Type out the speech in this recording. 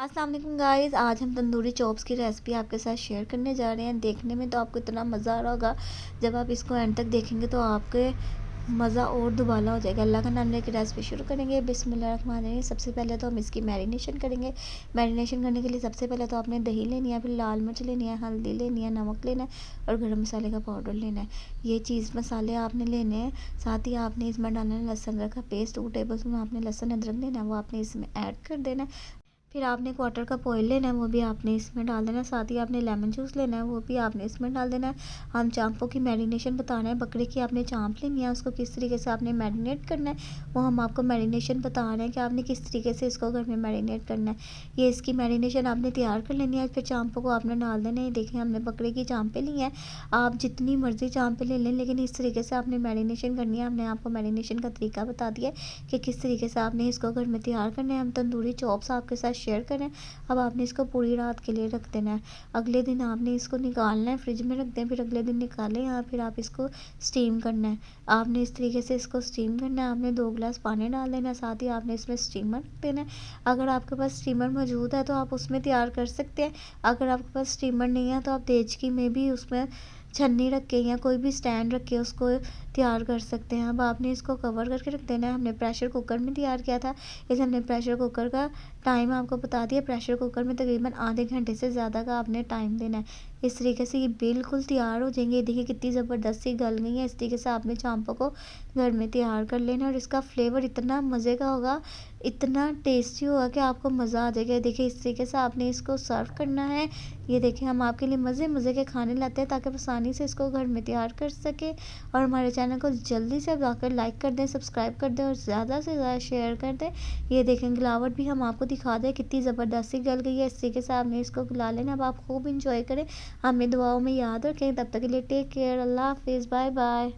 अस्सलाम वालेकुम गाइस, आज हम तंदूरी चॉप्स की रेसिपी आपके साथ शेयर करने जा रहे हैं। देखने में तो आपको इतना मज़ा आ रहा होगा, जब आप इसको एंड तक देखेंगे तो आपके मज़ा और दुबाला हो जाएगा। अल्लाह का नाम लेकर रेसिपी शुरू करेंगे। बिस्मिल्लाहिर्रहमानिर्रहीम। सबसे पहले तो हम इसकी मैरिनेशन करेंगे। मैरिनेशन करने के लिए सबसे पहले तो आपने दही लेनी है, फिर लाल मिर्च लेनी है, हल्दी लेनी है, नमक लेना है और गर्म मसाले का पाउडर लेना है। ये चीज़ मसाले आपने लेने हैं। साथ ही आपने इसमें डालना है लहसुन अदरक का पेस्ट। 2 टेबल स्पून आपने लहसुन अदरक लेना है, वो आपने इसमें ऐड कर देना है। फिर आपने क्वार्टर कप ऑयल लेना है, वो भी आपने इसमें डाल देना है। साथ ही आपने लेमन जूस लेना है, वो भी आपने इसमें डाल देना है। हम चांपों की मैरिनेशन बता रहे हैं। बकरे की आपने चांप लेनी है, उसको किस तरीके से आपने मैरिनेट करना है वो हम आपको मैरिनेशन बता रहे हैं कि आपने किस तरीके से इसको घर में मैरिनेट करना है। ये इसकी मैरिनेशन आपने तैयार कर लेनी है। फिर चांपों को आपने डाल देना है। देखिए हमने बकरे की चांपें ली हैं, आप जितनी मर्ज़ी चांपें ले लें, लेकिन इस तरीके से आपने मैरिनेशन करनी है। हमने आपको मैरिनेशन का तरीका बता दिया है कि किस तरीके से आपने इसको घर में तैयार करना है। हम तंदूरी चॉप्स आपके साथ शेयर करें। अब आपने इसको पूरी रात के लिए रख देना है। अगले दिन आपने इसको निकालना है, फ्रिज में रख दें, फिर अगले दिन निकालें या फिर आप इसको स्टीम करना है। आपने इस तरीके से इसको स्टीम करना है। आपने 2 गिलास पानी डाल देना है, साथ ही आपने इसमें स्टीमर रख देना है। अगर आपके पास स्टीमर मौजूद है तो आप उसमें तैयार कर सकते हैं। अगर आपके पास स्टीमर नहीं है तो आप देचकी में भी उसमें छन्नी रख के या कोई भी स्टैंड रख के उसको तैयार कर सकते हैं। अब आपने इसको कवर करके रख देना है। हमने प्रेशर कुकर में तैयार किया था, इसलिए हमने प्रेशर कुकर का टाइम आपको बता दिया। प्रेशर कुकर में तकरीबन आधे घंटे से ज़्यादा का आपने टाइम देना है। इस तरीके से ये बिल्कुल तैयार हो जाएंगे। देखिए कितनी ज़बरदस्त सी गल गई है। इस तरीके से आपने चांपों को घर में तैयार कर लेना और इसका फ्लेवर इतना मज़े का होगा, इतना टेस्टी होगा कि आपको मज़ा आ जाएगा। देखिए इस तरीके से आपने इसको सर्व करना है। ये देखिए हम आपके लिए मज़े मज़े के खाने लाते हैं ताकि आप आसानी से इसको घर में तैयार कर सकें। और हमारे चैनल को जल्दी से जाकर लाइक कर दें, सब्सक्राइब कर दें और ज़्यादा से ज़्यादा शेयर कर दें। ये देखें गिलावट भी हम आपको दिखा दें कितनी ज़बरदस्ती गल गई है। इस तरीके से आपने इसको गिला लेना। अब आप खूब इंजॉय करें, हमें दुआओं में याद रखें। तब तक के लिए टेक केयर, अल्लाह हाफिज़, बाय बाय।